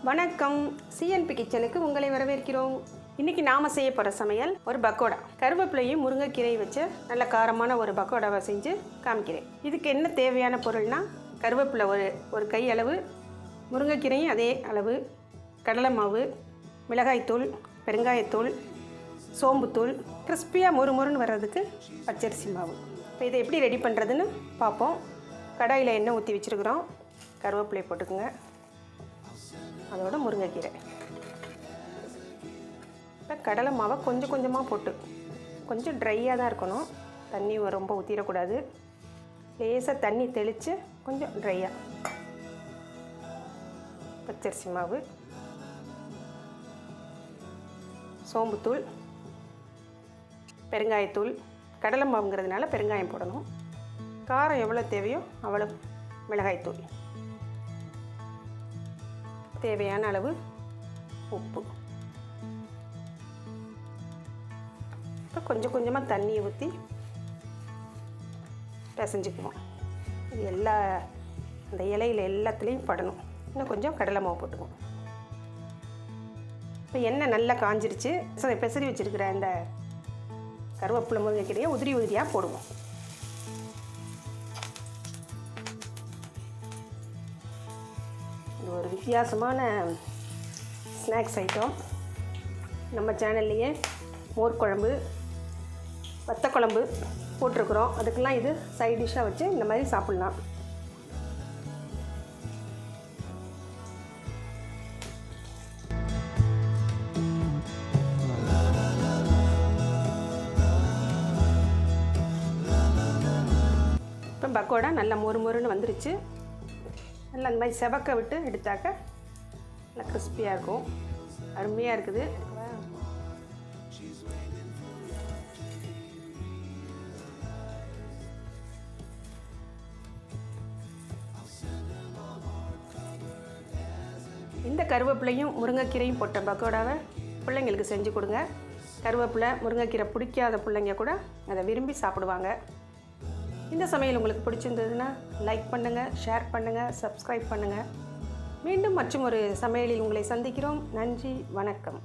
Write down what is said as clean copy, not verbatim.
வணக்கம், சிஎன்பி கிச்சனுக்கு உங்களை வரவேற்கிறோம். இன்றைக்கி நாம் செய்ய போகிற சமையல் ஒரு பக்கோடா. கருவேப்பிலையும் முருங்கைக்கீரையை வச்சு நல்ல காரமான ஒரு பக்கோடாவை செஞ்சு காமிக்கிறேன். இதுக்கு என்ன தேவையான பொருள்னா, கருவேப்பிலை ஒரு கை அளவு, முருங்கைக்கீரையும் அதே அளவு, கடலை மாவு, மிளகாய்த்தூள், பெருங்காயத்தூள், சோம்புத்தூள், கிறிஸ்பியாக முறுமுறுன்னு வர்றதுக்கு பச்சரிசி மாவு. இப்போ இதை எப்படி ரெடி பண்ணுறதுன்னு பார்ப்போம். கடாயில் எண்ணெய் ஊற்றி வச்சுருக்குறோம். கருவேப்பிலை போட்டுக்குங்க, அதோட முருங்கைக்கீரை. இப்போ கடலை மாவை கொஞ்சம் கொஞ்சமாக போட்டு, கொஞ்சம் ட்ரையாக தான் இருக்கணும், தண்ணி ரொம்ப ஊற்றிடக்கூடாது. லேசாக தண்ணி தெளித்து கொஞ்சம் ட்ரையாக. பச்சரிசி மாவு, சோம்புத்தூள், பெருங்காயத்தூள். கடலை மாவுங்கிறதுனால பெருங்காயம் போடணும். காரம் எவ்வளோ தேவையோ அவ்வளோ மிளகாய்த்தூள், தேவையான அளவு உப்பு. இப்போ கொஞ்சம் கொஞ்சமாக தண்ணியை ஊற்றி பிசைஞ்சுக்குவோம். இது அந்த இலையில் எல்லாத்துலேயும் படணும். இன்னும் கொஞ்சம் கடலை மாவு போட்டுக்குவோம். இப்போ எண்ணெய் நல்லா காஞ்சிருச்சு. பெசரி வச்சுருக்கிற இந்த கருவேப்பிலை முருங்கைக்கீரையை உதிரி உதிரியாக போடுவோம். இது ஒரு வித்தியாசமான ஸ்நாக்ஸ் ஐட்டம். நம்ம சேனல்லையே மோர் குழம்பு, வத்தக்குழம்பு போட்டிருக்குறோம். அதுக்கெல்லாம் இது சைட் டிஷ்ஷாக வச்சு இந்த மாதிரி சாப்பிட்லாம். இப்போ பக்கோடா நல்லா மொறுன்னு வந்துருச்சு. நல்லா அந்த மாதிரி செவக்க விட்டு எடுத்தாக்க நல்லா கிறிஸ்பியாக இருக்கும். அருமையாக இருக்குது. இந்த கருவேப்பிலையும் முருங்கைக்கீரையும் போட்ட பக்கோடாவை பிள்ளைங்களுக்கு செஞ்சு கொடுங்க. கருவேப்பிலை முருங்கைக்கீரை பிடிக்காத பிள்ளைங்க கூட அதை விரும்பி சாப்பிடுவாங்க. இந்த சமையல் உங்களுக்கு பிடிச்சிருந்ததுன்னா லைக் பண்ணுங்கள், ஷேர் பண்ணுங்கள், சப்ஸ்கிரைப் பண்ணுங்கள். மீண்டும் மற்றும் ஒரு சமையலில் உங்களை சந்திக்கிறோம். நன்றி, வணக்கம்.